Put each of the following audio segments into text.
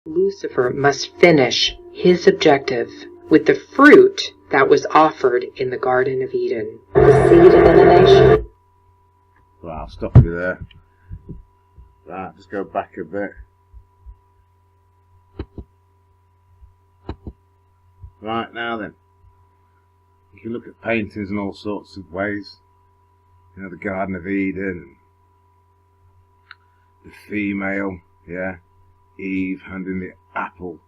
Lucifer must finish his objective with the fruit that was offered in the Garden of Eden. The seed of divination. Right, I'll stop you there. Right, just go back a bit. Right, now then. You can look at paintings in all sorts of ways. You know, the Garden of Eden, the female, yeah, Eve handing the apple,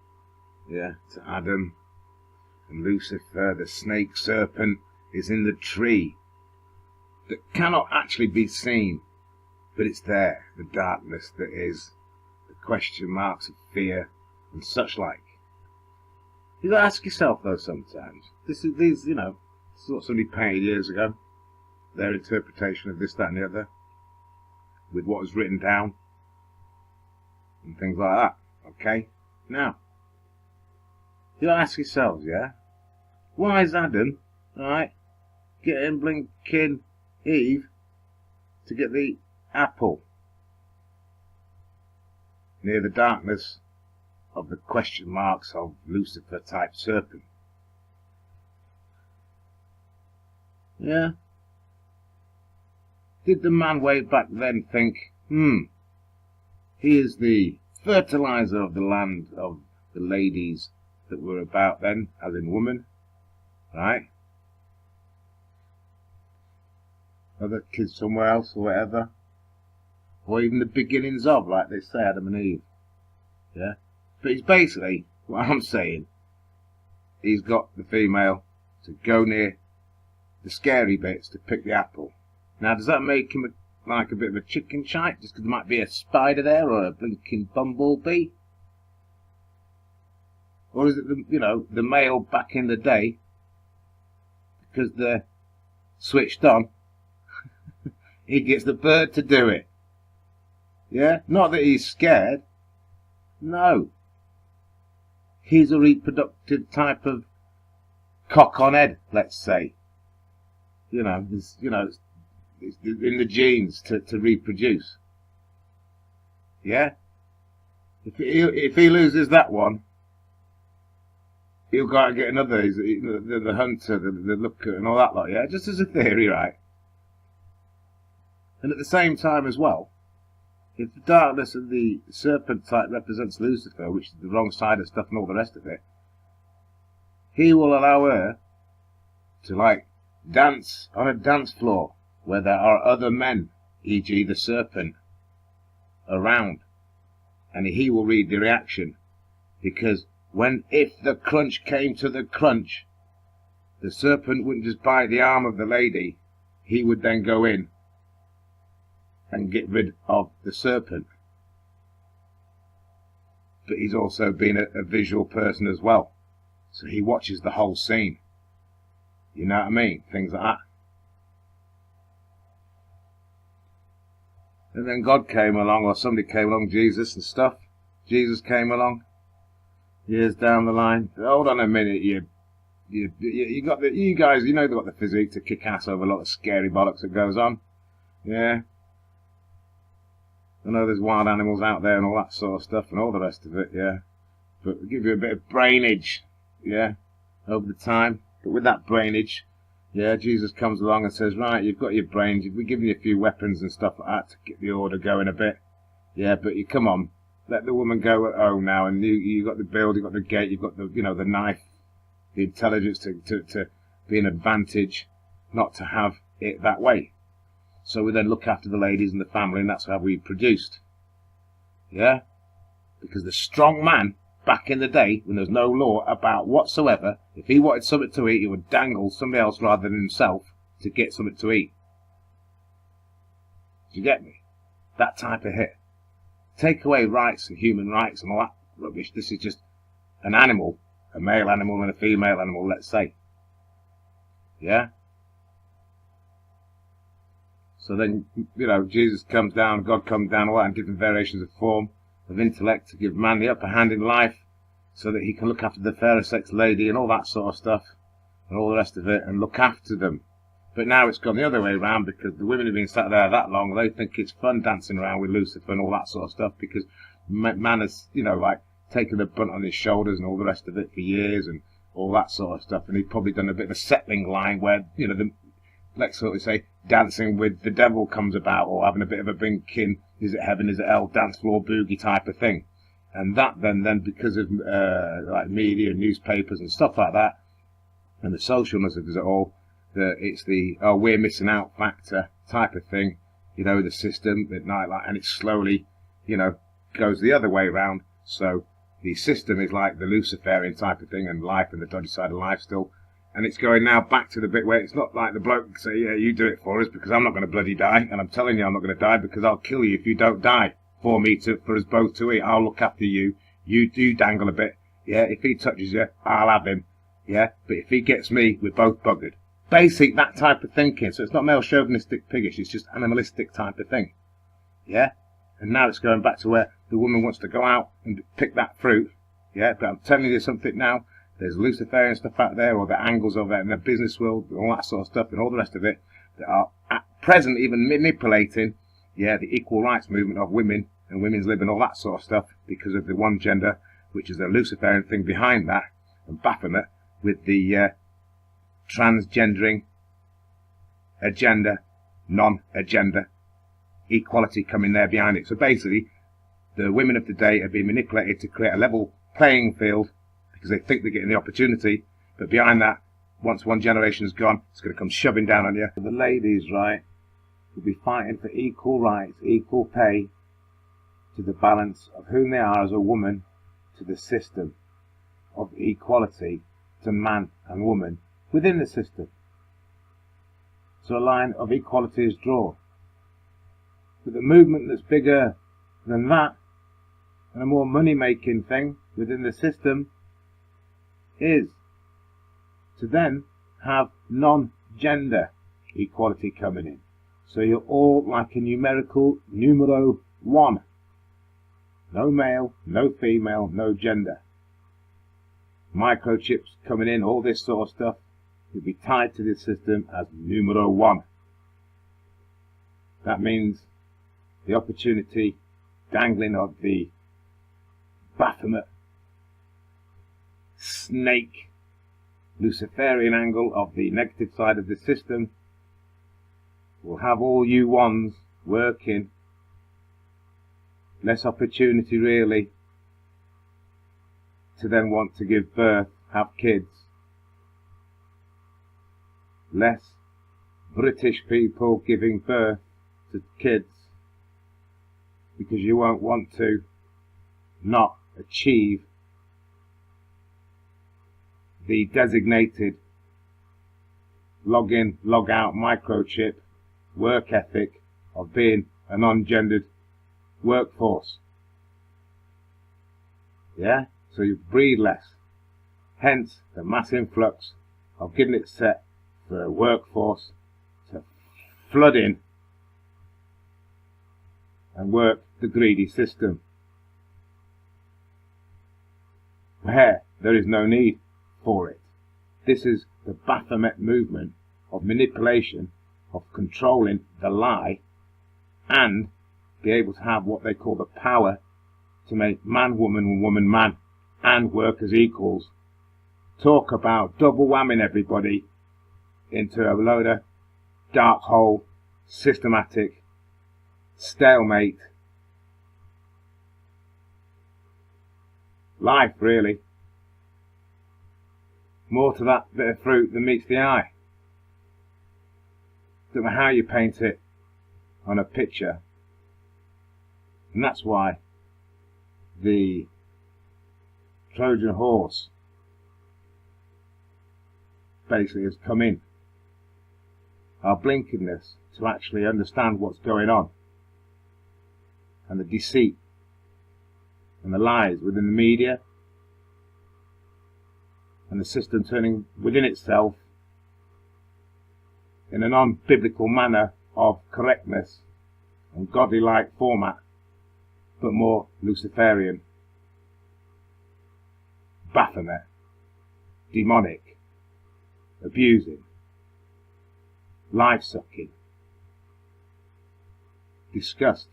yeah, to Adam, and Lucifer, the snake serpent, is in the tree that cannot actually be seen, but it's there, the darkness that is, the question marks of fear and such like. You gotta ask yourself though sometimes, this is what somebody painted years ago, their interpretation of this, that and the other, with what was written down, and things like that, okay? Now, you gotta ask yourselves, yeah? Why is Adam, alright, getting blinking Eve to get the apple near the darkness of the question marks of Lucifer type serpent? Yeah? Did the man way back then think, he is the fertilizer of the land of the ladies that were about then, as in woman, right? Other kids somewhere else or whatever, or even the beginnings of, like they say, Adam and Eve, yeah? But it's basically, what I'm saying, he's got the female to go near the scary bits to pick the apple. Now, does that make him like a bit of a chicken shite, just because there might be a spider there or a blinking bumblebee? Or is it the male back in the day, because they're switched on, he gets the bird to do it? Yeah? Not that he's scared. No. He's a reproductive type of cock on head, let's say. It's in the genes to reproduce. Yeah? If he loses that one, he'll go out and get another. He's the hunter, the looker, and all that lot. Yeah, just as a theory, right? And at the same time as well, if the darkness of the serpent type represents Lucifer, which is the wrong side of stuff and all the rest of it, he will allow her to dance on a dance floor where there are other men, e.g. the serpent, around, and he will read the reaction, because if the crunch came to the crunch, the serpent wouldn't just bite the arm of the lady, he would then go in and get rid of the serpent. But he's also been a visual person as well, so he watches the whole scene. You know what I mean? Things like that. And then God came along, or somebody came along, Jesus and stuff. Jesus came along years down the line. Hold on a minute, you guys, they've got the physique to kick ass over a lot of scary bollocks that goes on. Yeah. I know there's wild animals out there and all that sort of stuff and all the rest of it, yeah. But we give you a bit of brainage, yeah, over the time. But with that brainage, yeah, Jesus comes along and says, right, you've got your brains, we've given you a few weapons and stuff like that to get the order going a bit. Yeah, but you come on, let the woman go at home now, and you got the build, you got the gate, you've got the the knife, the intelligence to be an advantage, not to have it that way. So we then look after the ladies and the family, and that's how we produced. Yeah? Because the strong man, back in the day, when there's no law about whatsoever, if he wanted something to eat, he would dangle somebody else rather than himself to get something to eat. Do you get me? That type of hit. Take away rights and human rights and all that rubbish. This is just an animal, a male animal and a female animal, let's say. Yeah? So then, Jesus comes down, God comes down, all that, and different variations of form, of intellect, to give man the upper hand in life, so that he can look after the fairer sex lady and all that sort of stuff, and all the rest of it, and look after them. But now it's gone the other way around, because the women have been sat there that long, they think it's fun dancing around with Lucifer and all that sort of stuff, because man has, taken the brunt on his shoulders and all the rest of it for years and all that sort of stuff. And he'd probably done a bit of a settling line where, you know, let's sort of say, dancing with the devil comes about, or having a bit of a brinking, is it heaven, is it hell, dance floor boogie type of thing. And that then because of like media and newspapers and stuff like that, and the socialness of it all, it's the we're missing out factor type of thing, you know, the system at night, like, and it slowly, you know, goes the other way around. So the system is like the Luciferian type of thing, and life and the dodgy side of life still. And it's going now back to the bit where it's not like the bloke say, yeah, you do it for us because I'm not going to bloody die. And I'm telling you I'm not going to die because I'll kill you if you don't die for us both to eat. I'll look after you. You do dangle a bit. Yeah, if he touches you, I'll have him. Yeah, but if he gets me, we're both buggered. Basic, that type of thinking. So it's not male chauvinistic piggish. It's just animalistic type of thing. Yeah? And now it's going back to where the woman wants to go out and pick that fruit. Yeah, but I'm telling you something now. There's Luciferian stuff out there, or the angles of it in the business world, and all that sort of stuff, and all the rest of it, that are at present even manipulating, yeah, the equal rights movement of women and women's lib and all that sort of stuff, because of the one gender, which is the Luciferian thing behind that, and Baphomet with the transgendering agenda, non-agenda, equality coming there behind it. So basically, the women of today are being manipulated to create a level playing field because they think they're getting the opportunity, but behind that, once one generation's gone, it's going to come shoving down on you. The ladies, right, will be fighting for equal rights, equal pay to the balance of whom they are as a woman to the system of equality to man and woman within the system. So a line of equality is drawn. But the movement that's bigger than that, and a more money-making thing within the system, is to then have non-gender equality coming in. So you're all like a numerical numero one. No male, no female, no gender. Microchips coming in, all this sort of stuff, will be tied to this system as numero one. That means the opportunity dangling of the Baphomet snake Luciferian angle of the negative side of the system will have all you ones working, less opportunity really to then want to give birth, have kids, less British people giving birth to kids because you won't want to not achieve the designated log in, log out microchip work ethic of being a non-gendered workforce. Yeah? So you breed less. Hence the mass influx of getting it set for a workforce to flood in and work the greedy system, where there is no need for it. This is the Baphomet movement of manipulation, of controlling the lie, and be able to have what they call the power to make man woman and woman man and work as equals. Talk about double whamming everybody into a load of dark hole, systematic stalemate life, really. More to that bit of fruit than meets the eye. Don't matter how you paint it on a picture. And that's why the Trojan horse basically has come in. Our blinkedness to actually understand what's going on, and the deceit and the lies within the media, and the system turning within itself in a non-biblical manner of correctness and godly-like format, but more Luciferian, Baphomet, demonic, abusing, life-sucking, disgust